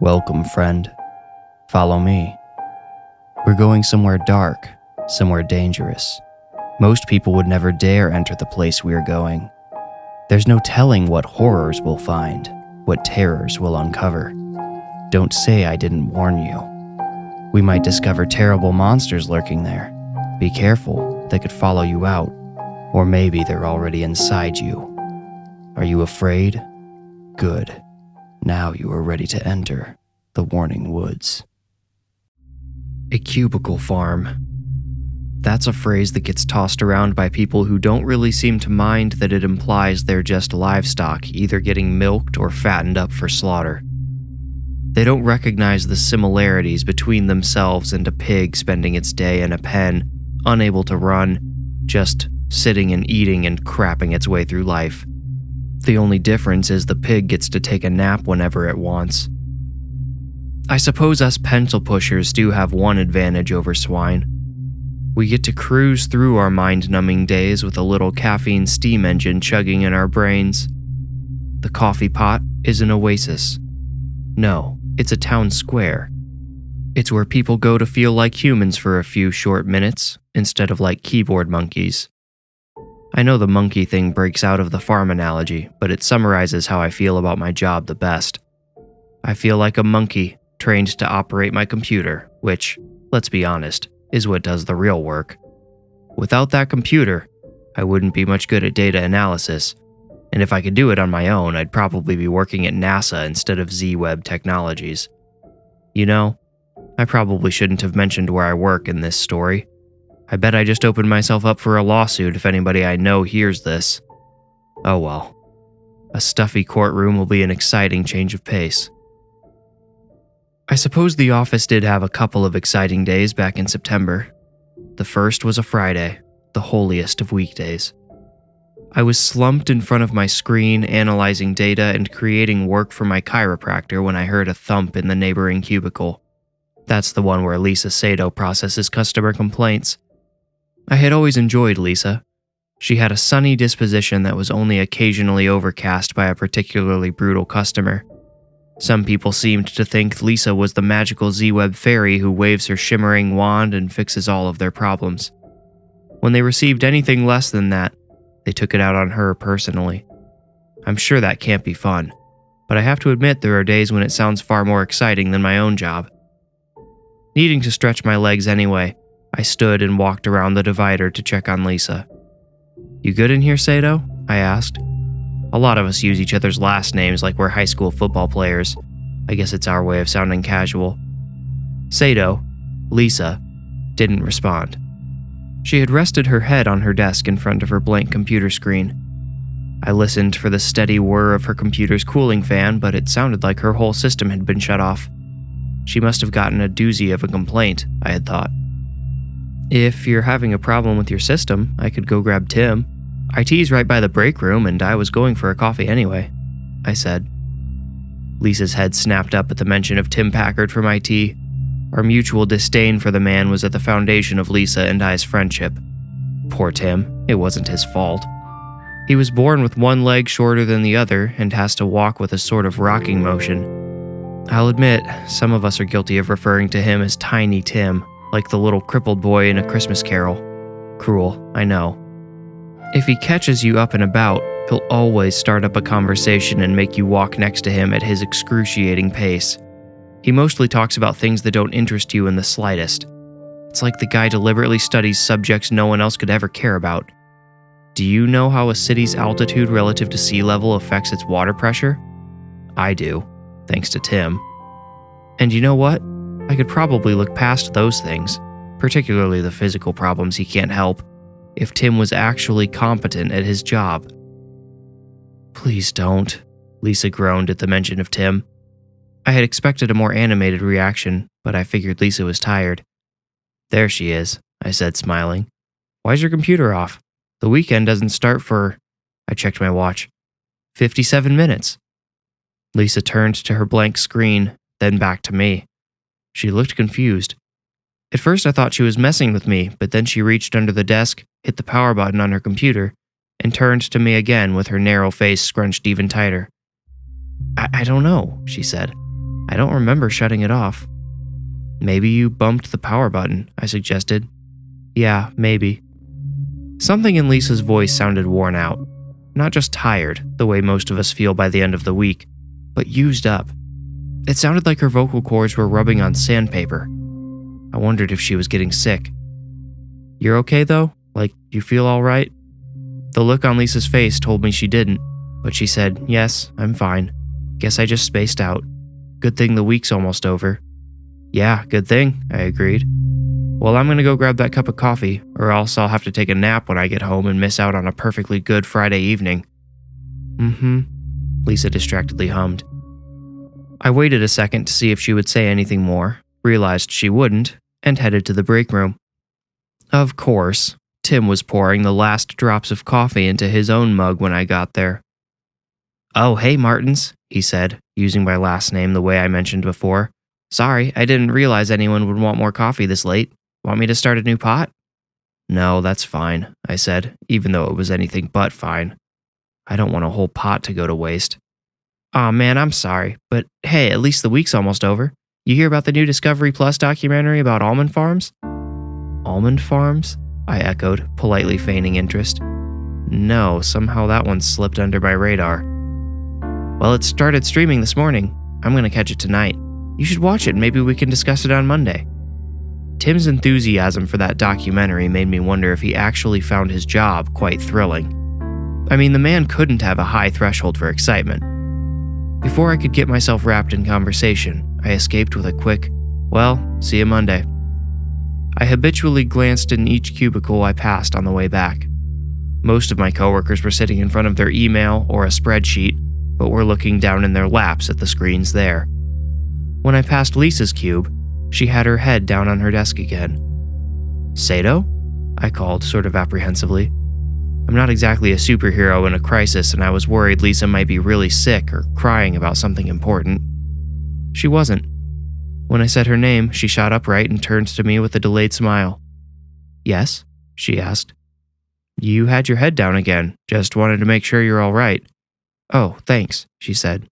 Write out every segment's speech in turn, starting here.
Welcome, friend. Follow me. We're going somewhere dark, somewhere dangerous. Most people would never dare enter the place we're going. There's no telling what horrors we'll find, what terrors we'll uncover. Don't say I didn't warn you. We might discover terrible monsters lurking there. Be careful, they could follow you out. Or maybe they're already inside you. Are you afraid? Good. Now you are ready to enter the Warning Woods. A cubicle farm. That's a phrase that gets tossed around by people who don't really seem to mind that it implies they're just livestock, either getting milked or fattened up for slaughter. They don't recognize the similarities between themselves and a pig spending its day in a pen, unable to run, just sitting and eating and crapping its way through life. The only difference is the pig gets to take a nap whenever it wants. I suppose us pencil pushers do have one advantage over swine. We get to cruise through our mind-numbing days with a little caffeine steam engine chugging in our brains. The coffee pot is an oasis. No, it's a town square. It's where people go to feel like humans for a few short minutes, instead of like keyboard monkeys. I know the monkey thing breaks out of the farm analogy, but it summarizes how I feel about my job the best. I feel like a monkey, trained to operate my computer, which, let's be honest, is what does the real work. Without that computer, I wouldn't be much good at data analysis, and if I could do it on my own, I'd probably be working at NASA instead of Z-Web Technologies. You know, I probably shouldn't have mentioned where I work in this story. I bet I just opened myself up for a lawsuit if anybody I know hears this. Oh well. A stuffy courtroom will be an exciting change of pace. I suppose the office did have a couple of exciting days back in September. The first was a Friday, the holiest of weekdays. I was slumped in front of my screen analyzing data and creating work for my chiropractor when I heard a thump in the neighboring cubicle. That's the one where Lisa Sato processes customer complaints. I had always enjoyed Lisa. She had a sunny disposition that was only occasionally overcast by a particularly brutal customer. Some people seemed to think Lisa was the magical Z-Web fairy who waves her shimmering wand and fixes all of their problems. When they received anything less than that, they took it out on her personally. I'm sure that can't be fun, but I have to admit there are days when it sounds far more exciting than my own job. Needing to stretch my legs anyway, I stood and walked around the divider to check on Lisa. "You good in here, Sato?" I asked. A lot of us use each other's last names like we're high school football players. I guess it's our way of sounding casual. Sato, Lisa, didn't respond. She had rested her head on her desk in front of her blank computer screen. I listened for the steady whir of her computer's cooling fan, but it sounded like her whole system had been shut off. She must have gotten a doozy of a complaint, I had thought. If you're having a problem with your system, I could go grab Tim. IT's right by the break room, and I was going for a coffee anyway, I said. Lisa's head snapped up at the mention of Tim Packard from IT. Our mutual disdain for the man was at the foundation of Lisa and I's friendship. Poor Tim, it wasn't his fault. He was born with one leg shorter than the other and has to walk with a sort of rocking motion. I'll admit, some of us are guilty of referring to him as Tiny Tim, like the little crippled boy in A Christmas Carol. Cruel, I know. If he catches you up and about, he'll always start up a conversation and make you walk next to him at his excruciating pace. He mostly talks about things that don't interest you in the slightest. It's like the guy deliberately studies subjects no one else could ever care about. Do you know how a city's altitude relative to sea level affects its water pressure? I do, thanks to Tim. And you know what? I could probably look past those things, particularly the physical problems he can't help, if Tim was actually competent at his job. Please don't, Lisa groaned at the mention of Tim. I had expected a more animated reaction, but I figured Lisa was tired. There she is, I said, smiling. Why's your computer off? The weekend doesn't start for, I checked my watch, 57 minutes. Lisa turned to her blank screen, then back to me. She looked confused. At first I thought she was messing with me, but then she reached under the desk, hit the power button on her computer, and turned to me again with her narrow face scrunched even tighter. I don't know, she said. I don't remember shutting it off. Maybe you bumped the power button, I suggested. Yeah, maybe. Something in Lisa's voice sounded worn out. Not just tired, the way most of us feel by the end of the week, but used up. It sounded like her vocal cords were rubbing on sandpaper. I wondered if she was getting sick. You're okay though? Like, you feel alright? The look on Lisa's face told me she didn't, but she said, yes, I'm fine. Guess I just spaced out. Good thing the week's almost over. Yeah, good thing, I agreed. Well, I'm gonna go grab that cup of coffee, or else I'll have to take a nap when I get home and miss out on a perfectly good Friday evening. Lisa distractedly hummed. I waited a second to see if she would say anything more, realized she wouldn't, and headed to the break room. Of course, Tim was pouring the last drops of coffee into his own mug when I got there. Oh, hey, Martins, he said, using my last name the way I mentioned before. Sorry, I didn't realize anyone would want more coffee this late. Want me to start a new pot? No, that's fine, I said, even though it was anything but fine. I don't want a whole pot to go to waste. Aw, man, I'm sorry, but hey, at least the week's almost over. You hear about the new Discovery Plus documentary about almond farms? Almond farms? I echoed, politely feigning interest. No, somehow that one slipped under my radar. Well, it started streaming this morning. I'm gonna catch it tonight. You should watch it and maybe we can discuss it on Monday. Tim's enthusiasm for that documentary made me wonder if he actually found his job quite thrilling. I mean, the man couldn't have a high threshold for excitement. Before I could get myself wrapped in conversation, I escaped with a quick, well, see you Monday. I habitually glanced in each cubicle I passed on the way back. Most of my coworkers were sitting in front of their email or a spreadsheet, but were looking down in their laps at the screens there. When I passed Lisa's cube, she had her head down on her desk again. Sato? I called, sort of apprehensively. I'm not exactly a superhero in a crisis, and I was worried Lisa might be really sick or crying about something important. She wasn't. When I said her name, she shot upright and turned to me with a delayed smile. Yes? She asked. You had your head down again. Just wanted to make sure you're all right. Oh, thanks, she said.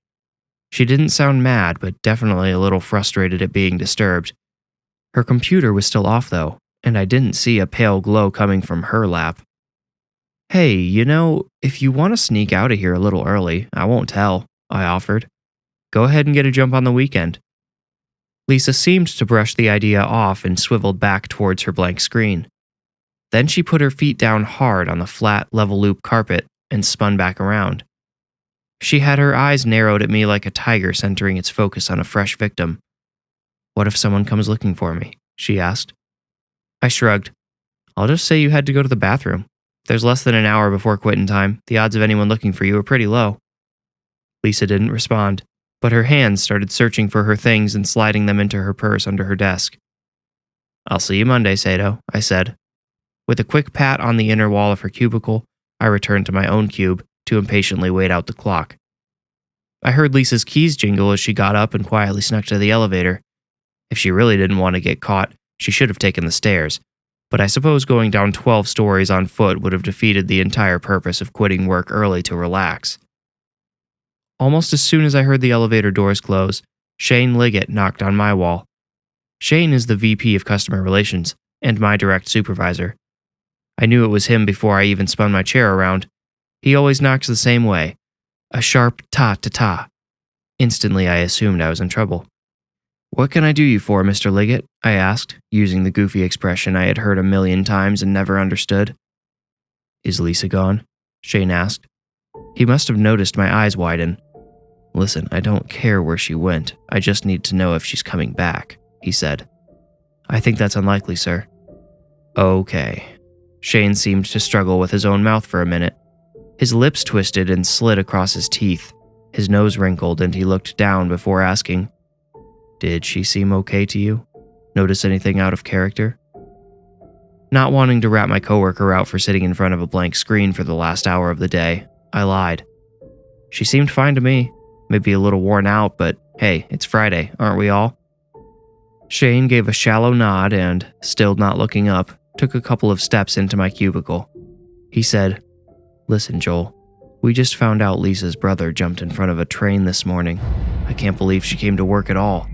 She didn't sound mad, but definitely a little frustrated at being disturbed. Her computer was still off, though, and I didn't see a pale glow coming from her lap. Hey, if you want to sneak out of here a little early, I won't tell, I offered. Go ahead and get a jump on the weekend. Lisa seemed to brush the idea off and swiveled back towards her blank screen. Then she put her feet down hard on the flat, level loop carpet and spun back around. She had her eyes narrowed at me like a tiger centering its focus on a fresh victim. What if someone comes looking for me? She asked. I shrugged. I'll just say you had to go to the bathroom. There's less than an hour before quitting time. The odds of anyone looking for you are pretty low. Lisa didn't respond, but her hands started searching for her things and sliding them into her purse under her desk. I'll see you Monday, Sato, I said. With a quick pat on the inner wall of her cubicle, I returned to my own cube to impatiently wait out the clock. I heard Lisa's keys jingle as she got up and quietly snuck to the elevator. If she really didn't want to get caught, she should have taken the stairs, but I suppose going down 12 stories on foot would have defeated the entire purpose of quitting work early to relax. Almost as soon as I heard the elevator doors close, Shane Liggett knocked on my wall. Shane is the VP of Customer Relations and my direct supervisor. I knew it was him before I even spun my chair around. He always knocks the same way, a sharp ta-ta-ta. Instantly, I assumed I was in trouble. What can I do you for, Mr. Liggett? I asked, using the goofy expression I had heard a million times and never understood. Is Lisa gone? Shane asked. He must have noticed my eyes widen. Listen, I don't care where she went. I just need to know if she's coming back, he said. I think that's unlikely, sir. Okay. Shane seemed to struggle with his own mouth for a minute. His lips twisted and slid across his teeth. His nose wrinkled and he looked down before asking, Did she seem okay to you? Notice anything out of character? Not wanting to rat my coworker out for sitting in front of a blank screen for the last hour of the day, I lied. She seemed fine to me, maybe a little worn out, but hey, it's Friday, aren't we all? Shane gave a shallow nod and, still not looking up, took a couple of steps into my cubicle. He said, Listen, Joel, We just found out Lisa's brother jumped in front of a train this morning. I can't believe she came to work at all."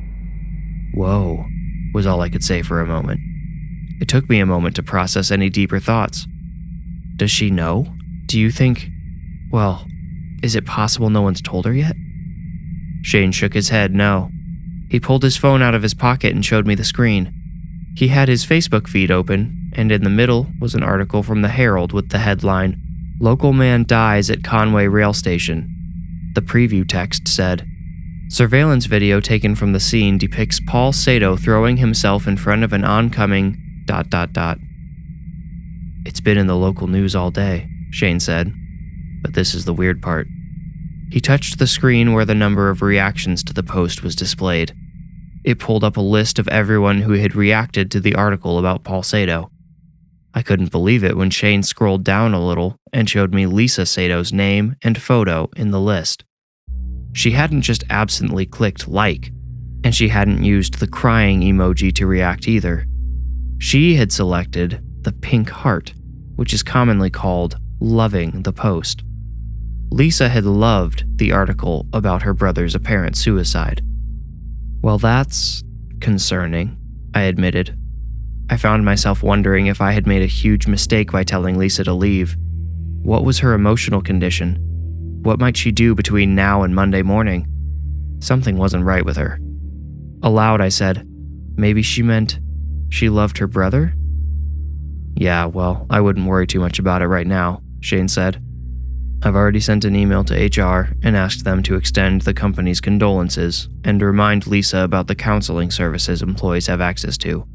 "Whoa," was all I could say for a moment. It took me a moment to process any deeper thoughts. Does she know? Do you think... Well, is it possible no one's told her yet? Shane shook his head no. He pulled his phone out of his pocket and showed me the screen. He had his Facebook feed open, and in the middle was an article from the Herald with the headline, "Local man dies at Conway rail station." The preview text said, "Surveillance video taken from the scene depicts Paul Sato throwing himself in front of an oncoming... It's been in the local news all day," Shane said. But this is the weird part. He touched the screen where the number of reactions to the post was displayed. It pulled up a list of everyone who had reacted to the article about Paul Sato. I couldn't believe it when Shane scrolled down a little and showed me Lisa Sato's name and photo in the list. She hadn't just absently clicked like, and she hadn't used the crying emoji to react either. She had selected the pink heart, which is commonly called loving the post. Lisa had loved the article about her brother's apparent suicide. "Well, that's concerning," I admitted. I found myself wondering if I had made a huge mistake by telling Lisa to leave. What was her emotional condition? What might she do between now and Monday morning? Something wasn't right with her. Aloud, I said, "Maybe she meant she loved her brother?" "Yeah, well, I wouldn't worry too much about it right now," Shane said. "I've already sent an email to HR and asked them to extend the company's condolences and remind Lisa about the counseling services employees have access to.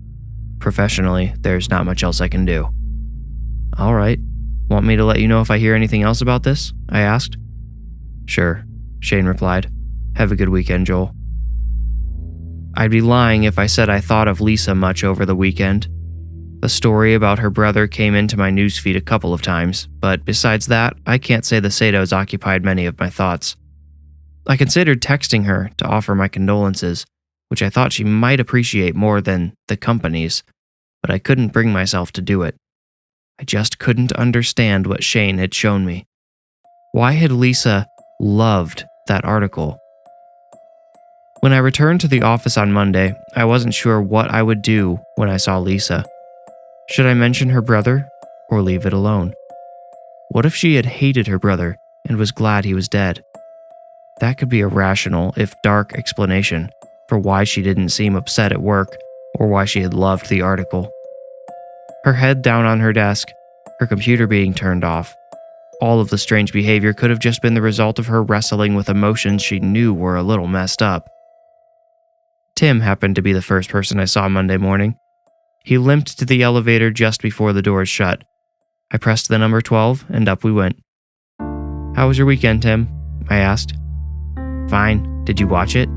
Professionally, there's not much else I can do." "All right. Want me to let you know if I hear anything else about this?" I asked. "Sure," Shane replied. "Have a good weekend, Joel." I'd be lying if I said I thought of Lisa much over the weekend. The story about her brother came into my newsfeed a couple of times, but besides that, I can't say the Satos occupied many of my thoughts. I considered texting her to offer my condolences, which I thought she might appreciate more than the company's, but I couldn't bring myself to do it. I just couldn't understand what Shane had shown me. Why had Lisa loved that article? When I returned to the office on Monday, I wasn't sure what I would do when I saw Lisa. Should I mention her brother or leave it alone? What if she had hated her brother and was glad he was dead? That could be a rational, if dark, explanation for why she didn't seem upset at work or why she had loved the article. Her head down on her desk, her computer being turned off. All of the strange behavior could have just been the result of her wrestling with emotions she knew were a little messed up. Tim happened to be the first person I saw Monday morning. He limped to the elevator just before the doors shut. I pressed the number 12 and up we went. "How was your weekend, Tim?" I asked. "Fine. Did you watch it?"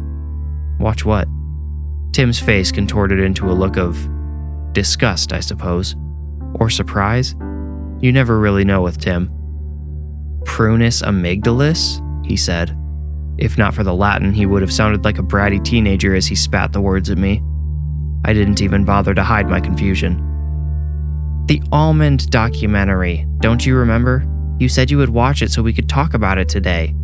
"Watch what?" Tim's face contorted into a look of disgust, I suppose. Or surprise? You never really know with Tim. "Prunus amygdalis?" he said. If not for the Latin, he would have sounded like a bratty teenager as he spat the words at me. I didn't even bother to hide my confusion. "The Almond documentary, don't you remember? You said you would watch it so we could talk about it today."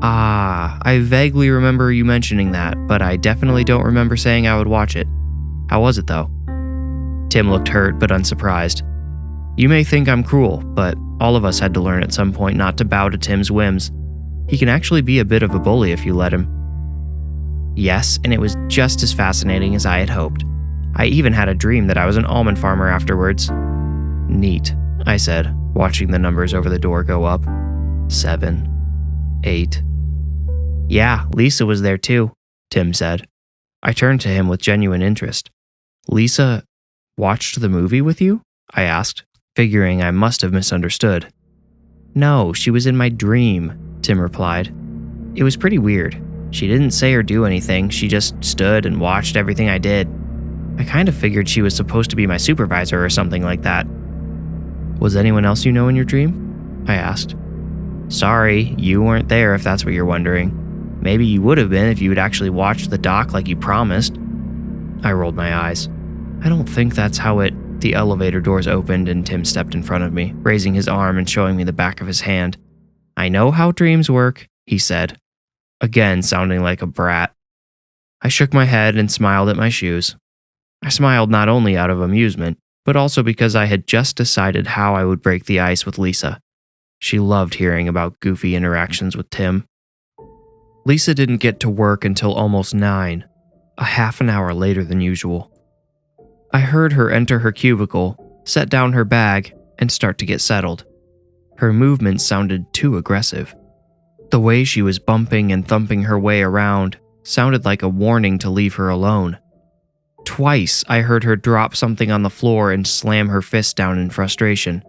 "Ah, I vaguely remember you mentioning that, but I definitely don't remember saying I would watch it. How was it, though?" Tim looked hurt but unsurprised. You may think I'm cruel, but all of us had to learn at some point not to bow to Tim's whims. He can actually be a bit of a bully if you let him. Yes, and it was just as fascinating as I had hoped. I even had a dream that I was an almond farmer afterwards. "Neat," I said, watching the numbers over the door go up. 7, 8. "Yeah, Lisa was there too," Tim said. I turned to him with genuine interest. "Lisa watched the movie with you?" I asked, figuring I must have misunderstood. "No, she was in my dream," Tim replied. "It was pretty weird. She didn't say or do anything, she just stood and watched everything I did. I kind of figured she was supposed to be my supervisor or something like that." "Was anyone else you know in your dream?" I asked. "Sorry, you weren't there if that's what you're wondering. Maybe you would have been if you had actually watched the doc like you promised." I rolled my eyes. "I don't think that's how it..." The elevator doors opened and Tim stepped in front of me, raising his arm and showing me the back of his hand. "I know how dreams work," he said, again sounding like a brat. I shook my head and smiled at my shoes. I smiled not only out of amusement, but also because I had just decided how I would break the ice with Lisa. She loved hearing about goofy interactions with Tim. Lisa didn't get to work until almost 9, a half an hour later than usual. I heard her enter her cubicle, set down her bag, and start to get settled. Her movements sounded too aggressive. The way she was bumping and thumping her way around sounded like a warning to leave her alone. Twice, I heard her drop something on the floor and slam her fist down in frustration.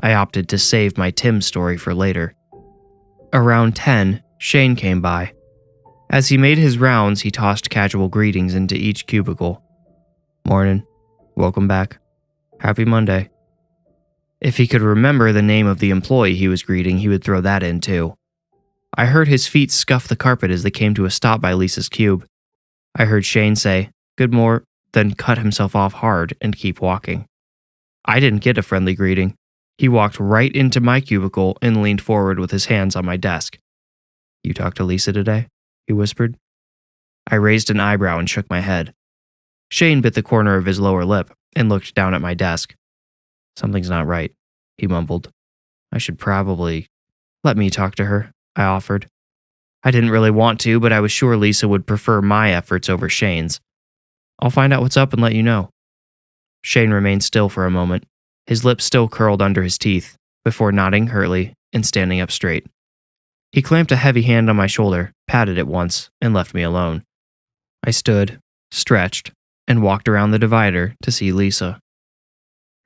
I opted to save my Tim story for later. Around 10, Shane came by. As he made his rounds, he tossed casual greetings into each cubicle. "Morning. Welcome back. Happy Monday." If he could remember the name of the employee he was greeting, he would throw that in too. I heard his feet scuff the carpet as they came to a stop by Lisa's cube. I heard Shane say, "Good more," then cut himself off hard and keep walking. I didn't get a friendly greeting. He walked right into my cubicle and leaned forward with his hands on my desk. "You talked to Lisa today?" he whispered. I raised an eyebrow and shook my head. Shane bit the corner of his lower lip and looked down at my desk. "Something's not right," he mumbled. "I should probably let me talk to her," I offered. I didn't really want to, but I was sure Lisa would prefer my efforts over Shane's. "I'll find out what's up and let you know." Shane remained still for a moment, his lips still curled under his teeth, before nodding curtly and standing up straight. He clamped a heavy hand on my shoulder, patted it once, and left me alone. I stood, stretched, and walked around the divider to see Lisa.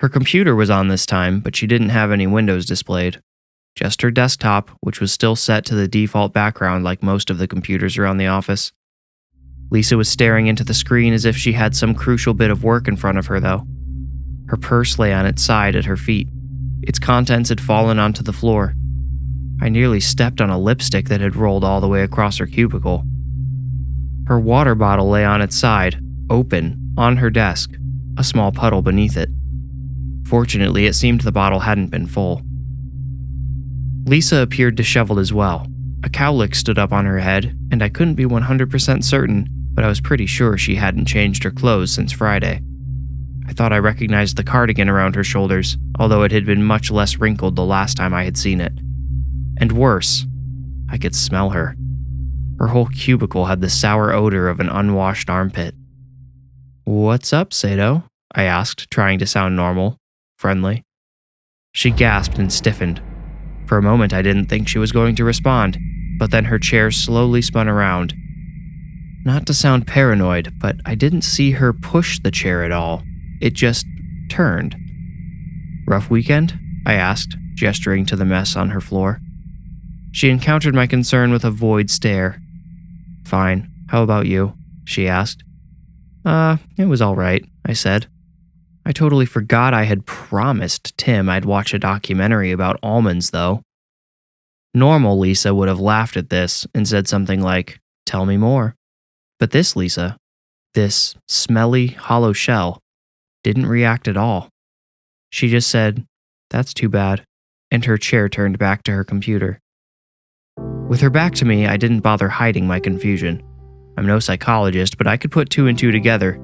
Her computer was on this time, but she didn't have any windows displayed. Just her desktop, which was still set to the default background like most of the computers around the office. Lisa was staring into the screen as if she had some crucial bit of work in front of her, though. Her purse lay on its side at her feet. Its contents had fallen onto the floor. I nearly stepped on a lipstick that had rolled all the way across her cubicle. Her water bottle lay on its side, open, on her desk, a small puddle beneath it. Fortunately, it seemed the bottle hadn't been full. Lisa appeared disheveled as well. A cowlick stood up on her head, and I couldn't be 100% certain, but I was pretty sure she hadn't changed her clothes since Friday. I thought I recognized the cardigan around her shoulders, although it had been much less wrinkled the last time I had seen it. And worse, I could smell her. Her whole cubicle had the sour odor of an unwashed armpit. "What's up, Sato?" I asked, trying to sound normal, friendly. She gasped and stiffened. For a moment, I didn't think she was going to respond, but then her chair slowly spun around. Not to sound paranoid, but I didn't see her push the chair at all. It just turned. "Rough weekend?" I asked, gesturing to the mess on her floor. She encountered my concern with a void stare. "Fine. How about you?" she asked. It was all right," I said. I totally forgot I had promised Tim I'd watch a documentary about almonds, though. Normal Lisa would have laughed at this and said something like, "Tell me more." But this Lisa, this smelly, hollow shell, didn't react at all. She just said, "That's too bad," and her chair turned back to her computer. With her back to me, I didn't bother hiding my confusion. I'm no psychologist, but I could put two and two together.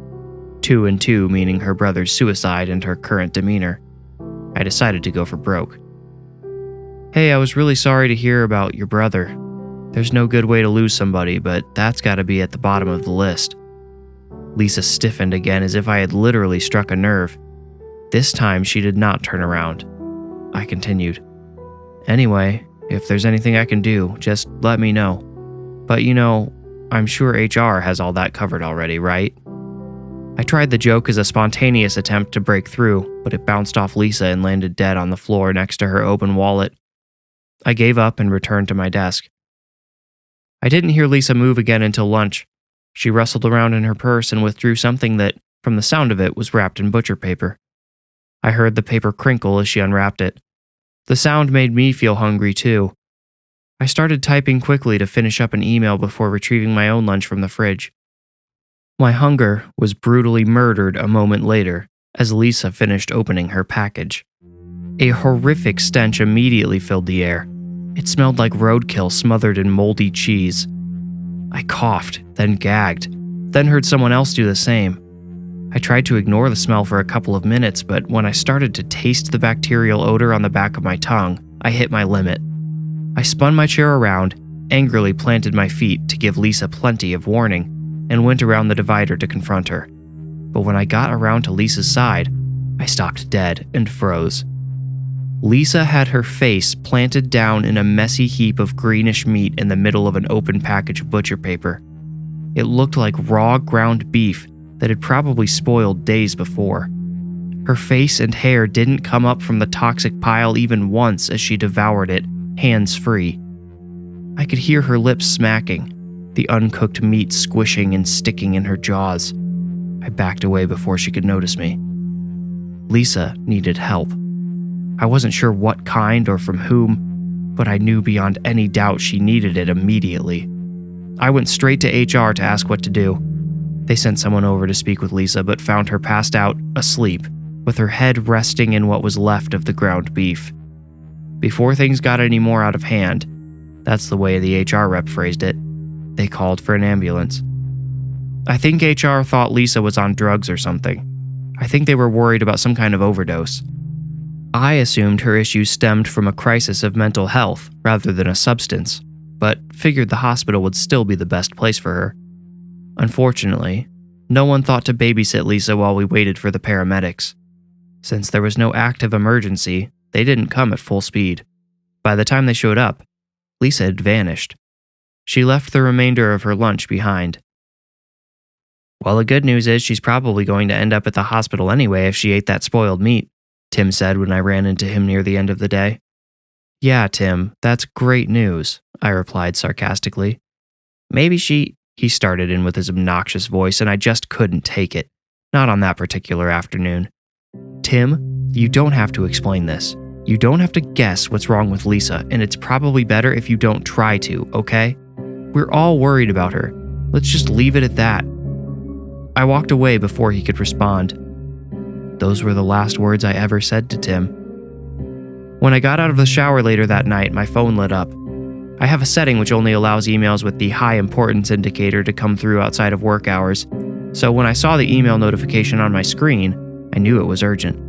2 and 2 meaning her brother's suicide and her current demeanor. I decided to go for broke. "Hey, I was really sorry to hear about your brother. There's no good way to lose somebody, but that's gotta be at the bottom of the list." Lisa stiffened again as if I had literally struck a nerve. This time she did not turn around. I continued. "Anyway, if there's anything I can do, just let me know. But I'm sure HR has all that covered already, right?" I tried the joke as a spontaneous attempt to break through, but it bounced off Lisa and landed dead on the floor next to her open wallet. I gave up and returned to my desk. I didn't hear Lisa move again until lunch. She rustled around in her purse and withdrew something that, from the sound of it, was wrapped in butcher paper. I heard the paper crinkle as she unwrapped it. The sound made me feel hungry too. I started typing quickly to finish up an email before retrieving my own lunch from the fridge. My hunger was brutally murdered a moment later as Lisa finished opening her package. A horrific stench immediately filled the air. It smelled like roadkill smothered in moldy cheese. I coughed, then gagged, then heard someone else do the same. I tried to ignore the smell for a couple of minutes, but when I started to taste the bacterial odor on the back of my tongue, I hit my limit. I spun my chair around, angrily planted my feet to give Lisa plenty of warning, and went around the divider to confront her. But when I got around to Lisa's side, I stopped dead and froze. Lisa had her face planted down in a messy heap of greenish meat in the middle of an open package of butcher paper. It looked like raw ground beef that had probably spoiled days before. Her face and hair didn't come up from the toxic pile even once as she devoured it, hands free. I could hear her lips smacking, the uncooked meat squishing and sticking in her jaws. I backed away before she could notice me. Lisa needed help. I wasn't sure what kind or from whom, but I knew beyond any doubt she needed it immediately. I went straight to HR to ask what to do. They sent someone over to speak with Lisa, but found her passed out, asleep, with her head resting in what was left of the ground beef. Before things got any more out of hand, that's the way the HR rep phrased it, they called for an ambulance. I think HR thought Lisa was on drugs or something. I think they were worried about some kind of overdose. I assumed her issues stemmed from a crisis of mental health rather than a substance, but figured the hospital would still be the best place for her. Unfortunately, no one thought to babysit Lisa while we waited for the paramedics. Since there was no active emergency, they didn't come at full speed. By the time they showed up, Lisa had vanished. She left the remainder of her lunch behind. Well, the good news is she's probably going to end up at the hospital anyway if she ate that spoiled meat, Tim said when I ran into him near the end of the day. Yeah, Tim, that's great news, I replied sarcastically. Maybe he started in with his obnoxious voice, and I just couldn't take it. Not on that particular afternoon. Tim, you don't have to explain this. You don't have to guess what's wrong with Lisa, and it's probably better if you don't try to, okay? We're all worried about her. Let's just leave it at that. I walked away before he could respond. Those were the last words I ever said to Tim. When I got out of the shower later that night, my phone lit up. I have a setting which only allows emails with the high importance indicator to come through outside of work hours, so when I saw the email notification on my screen, I knew it was urgent.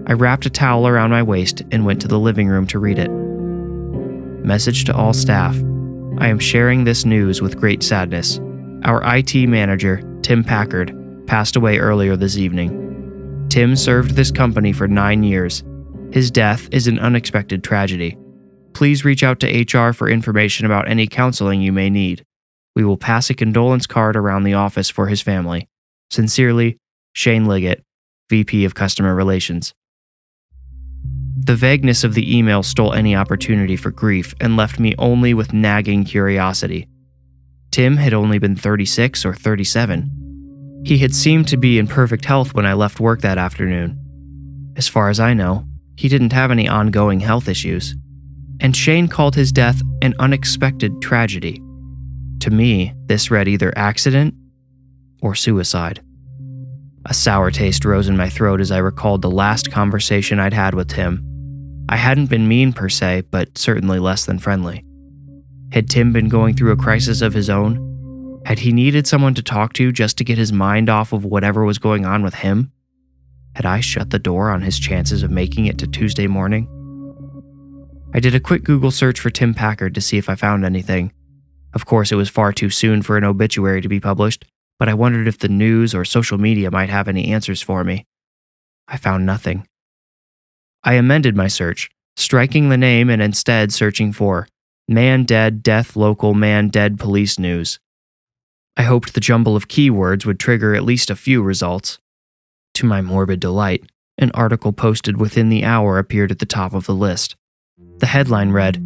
I wrapped a towel around my waist and went to the living room to read it. Message to all staff. I am sharing this news with great sadness. Our IT manager, Tim Packard, passed away earlier this evening. Tim served this company for 9 years. His death is an unexpected tragedy. Please reach out to HR for information about any counseling you may need. We will pass a condolence card around the office for his family. Sincerely, Shane Liggett, VP of Customer Relations. The vagueness of the email stole any opportunity for grief and left me only with nagging curiosity. Tim had only been 36 or 37. He had seemed to be in perfect health when I left work that afternoon. As far as I know, he didn't have any ongoing health issues. And Shane called his death an unexpected tragedy. To me, this read either accident or suicide. A sour taste rose in my throat as I recalled the last conversation I'd had with Tim. I hadn't been mean per se, but certainly less than friendly. Had Tim been going through a crisis of his own? Had he needed someone to talk to just to get his mind off of whatever was going on with him? Had I shut the door on his chances of making it to Tuesday morning? I did a quick Google search for Tim Packard to see if I found anything. Of course, it was far too soon for an obituary to be published, but I wondered if the news or social media might have any answers for me. I found nothing. I amended my search, striking the name and instead searching for Man Dead Death Local Man Dead Police News. I hoped the jumble of keywords would trigger at least a few results. To my morbid delight, an article posted within the hour appeared at the top of the list. The headline read,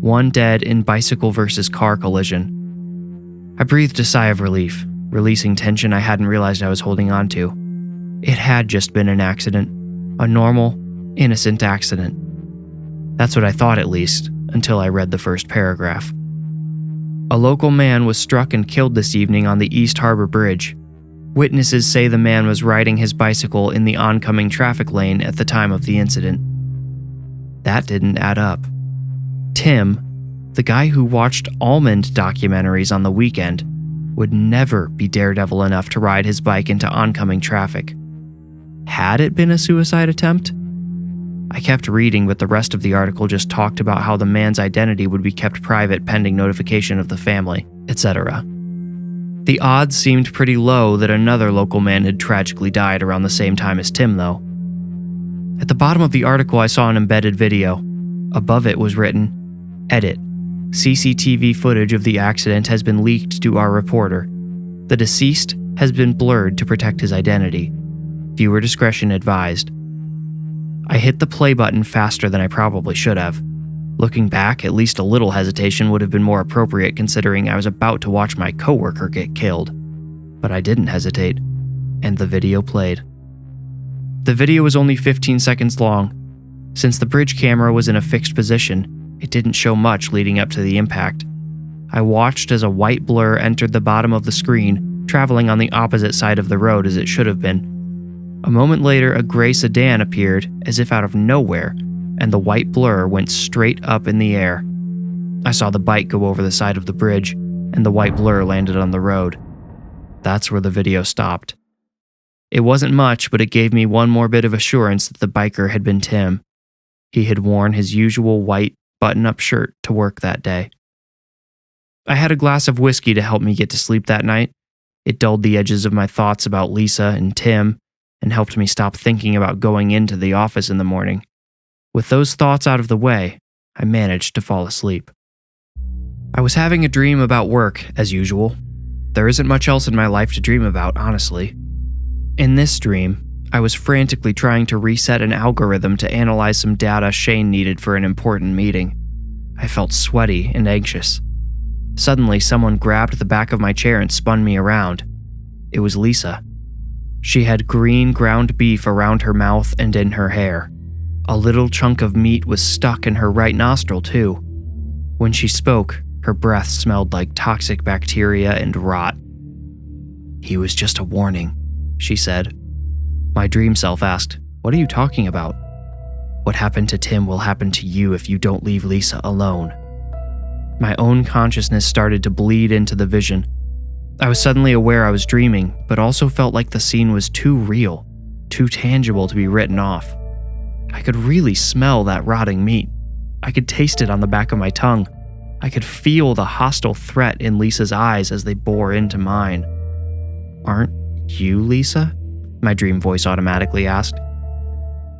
"One Dead in Bicycle versus Car Collision." I breathed a sigh of relief, releasing tension I hadn't realized I was holding on to. It had just been an accident, a normal, innocent accident. That's what I thought at least, until I read the first paragraph. A local man was struck and killed this evening on the East Harbor Bridge. Witnesses say the man was riding his bicycle in the oncoming traffic lane at the time of the incident. That didn't add up. Tim, the guy who watched almond documentaries on the weekend, would never be daredevil enough to ride his bike into oncoming traffic. Had it been a suicide attempt? I kept reading, but the rest of the article just talked about how the man's identity would be kept private pending notification of the family, etc. The odds seemed pretty low that another local man had tragically died around the same time as Tim, though. At the bottom of the article, I saw an embedded video. Above it was written, "Edit. CCTV footage of the accident has been leaked to our reporter. The deceased has been blurred to protect his identity. Viewer discretion advised." I hit the play button faster than I probably should have. Looking back, at least a little hesitation would have been more appropriate considering I was about to watch my coworker get killed. But I didn't hesitate, and the video played. The video was only 15 seconds long. Since the bridge camera was in a fixed position, it didn't show much leading up to the impact. I watched as a white blur entered the bottom of the screen, traveling on the opposite side of the road as it should have been. A moment later, a gray sedan appeared, as if out of nowhere, and the white blur went straight up in the air. I saw the bike go over the side of the bridge, and the white blur landed on the road. That's where the video stopped. It wasn't much, but it gave me one more bit of assurance that the biker had been Tim. He had worn his usual white button-up shirt to work that day. I had a glass of whiskey to help me get to sleep that night. It dulled the edges of my thoughts about Lisa and Tim, and helped me stop thinking about going into the office in the morning. With those thoughts out of the way, I managed to fall asleep. I was having a dream about work, as usual. There isn't much else in my life to dream about, honestly. In this dream, I was frantically trying to reset an algorithm to analyze some data Shane needed for an important meeting. I felt sweaty and anxious. Suddenly, someone grabbed the back of my chair and spun me around. It was Lisa. She had green ground beef around her mouth and in her hair. A little chunk of meat was stuck in her right nostril, too. When she spoke, her breath smelled like toxic bacteria and rot. "He was just a warning," she said. My dream self asked, "What are you talking about?" "What happened to Tim will happen to you if you don't leave Lisa alone." My own consciousness started to bleed into the vision. I was suddenly aware I was dreaming, but also felt like the scene was too real, too tangible to be written off. I could really smell that rotting meat. I could taste it on the back of my tongue. I could feel the hostile threat in Lisa's eyes as they bore into mine. "Aren't you Lisa?" my dream voice automatically asked.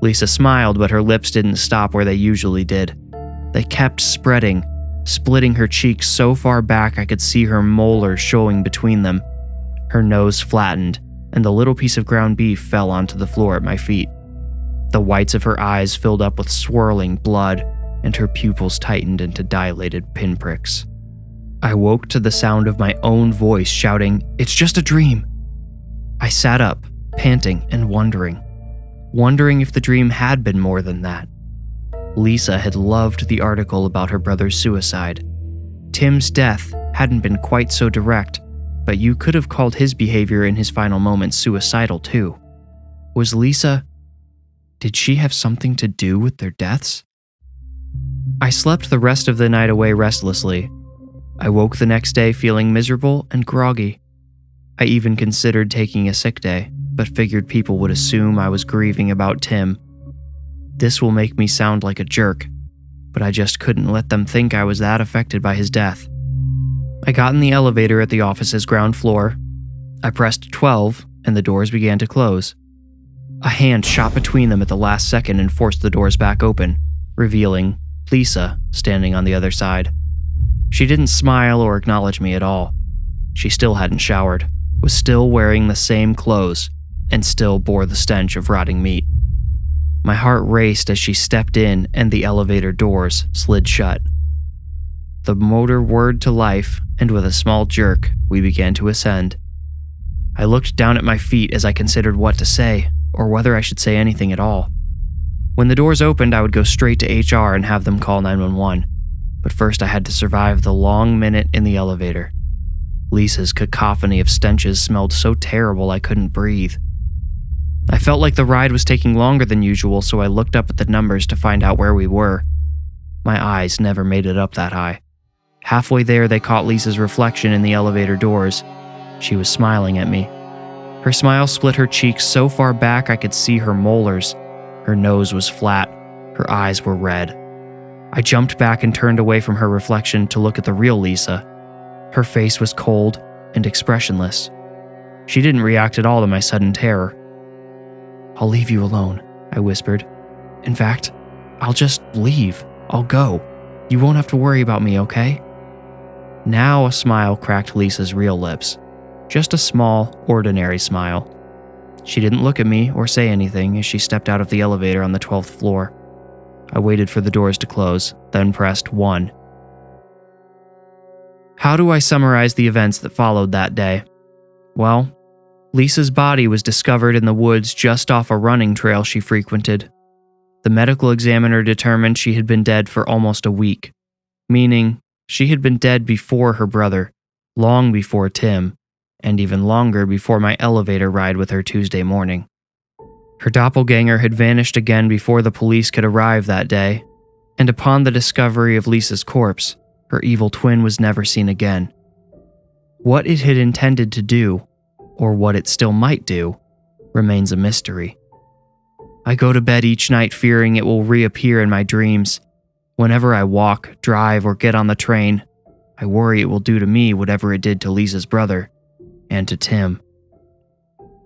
Lisa smiled, but her lips didn't stop where they usually did. They kept spreading, splitting her cheeks so far back I could see her molars showing between them. Her nose flattened, and the little piece of ground beef fell onto the floor at my feet. The whites of her eyes filled up with swirling blood, and her pupils tightened into dilated pinpricks. I woke to the sound of my own voice shouting, "It's just a dream!" I sat up, panting and wondering if the dream had been more than that. Lisa had loved the article about her brother's suicide. Tim's death hadn't been quite so direct, but you could have called his behavior in his final moments suicidal too. Was Lisa... Did she have something to do with their deaths? I slept the rest of the night away restlessly. I woke the next day feeling miserable and groggy. I even considered taking a sick day, but figured people would assume I was grieving about Tim. This will make me sound like a jerk, but I just couldn't let them think I was that affected by his death. I got in the elevator at the office's ground floor. I pressed 12, and the doors began to close. A hand shot between them at the last second and forced the doors back open, revealing Lisa standing on the other side. She didn't smile or acknowledge me at all. She still hadn't showered, was still wearing the same clothes, and still bore the stench of rotting meat. My heart raced as she stepped in and the elevator doors slid shut. The motor whirred to life, and with a small jerk, we began to ascend. I looked down at my feet as I considered what to say, or whether I should say anything at all. When the doors opened, I would go straight to HR and have them call 911, but first I had to survive the long minute in the elevator. Lisa's cacophony of stenches smelled so terrible I couldn't breathe. I felt like the ride was taking longer than usual, so I looked up at the numbers to find out where we were. My eyes never made it up that high. Halfway there, they caught Lisa's reflection in the elevator doors. She was smiling at me. Her smile split her cheeks so far back I could see her molars. Her nose was flat. Her eyes were red. I jumped back and turned away from her reflection to look at the real Lisa. Her face was cold and expressionless. She didn't react at all to my sudden terror. "I'll leave you alone," I whispered. "In fact, I'll just leave. I'll go. You won't have to worry about me, okay?" Now a smile cracked Lisa's real lips. Just a small, ordinary smile. She didn't look at me or say anything as she stepped out of the elevator on the 12th floor. I waited for the doors to close, then pressed 1. How do I summarize the events that followed that day? Well, Lisa's body was discovered in the woods just off a running trail she frequented. The medical examiner determined she had been dead for almost a week, meaning she had been dead before her brother, long before Tim, and even longer before my elevator ride with her Tuesday morning. Her doppelganger had vanished again before the police could arrive that day, and upon the discovery of Lisa's corpse, her evil twin was never seen again. What it had intended to do, or what it still might do, remains a mystery. I go to bed each night fearing it will reappear in my dreams. Whenever I walk, drive, or get on the train, I worry it will do to me whatever it did to Lisa's brother, and to Tim.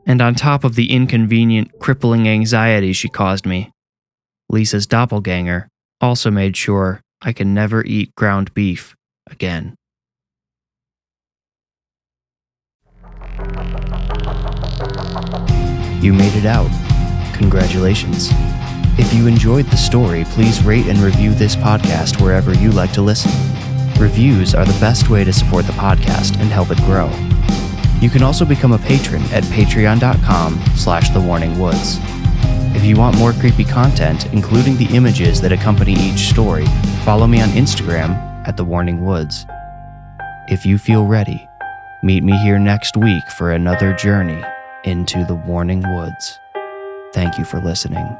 And on top of the inconvenient, crippling anxiety she caused me, Lisa's doppelganger also made sure I can never eat ground beef again. You made it out. Congratulations. If you enjoyed the story, please rate and review this podcast wherever you like to listen. Reviews are the best way to support the podcast and help it grow. You can also become a patron at patreon.com/thewarningwoods. If you want more creepy content, including the images that accompany each story, follow me on Instagram at thewarningwoods. If you feel ready, meet me here next week for another journey into the Warning Woods. Thank you for listening.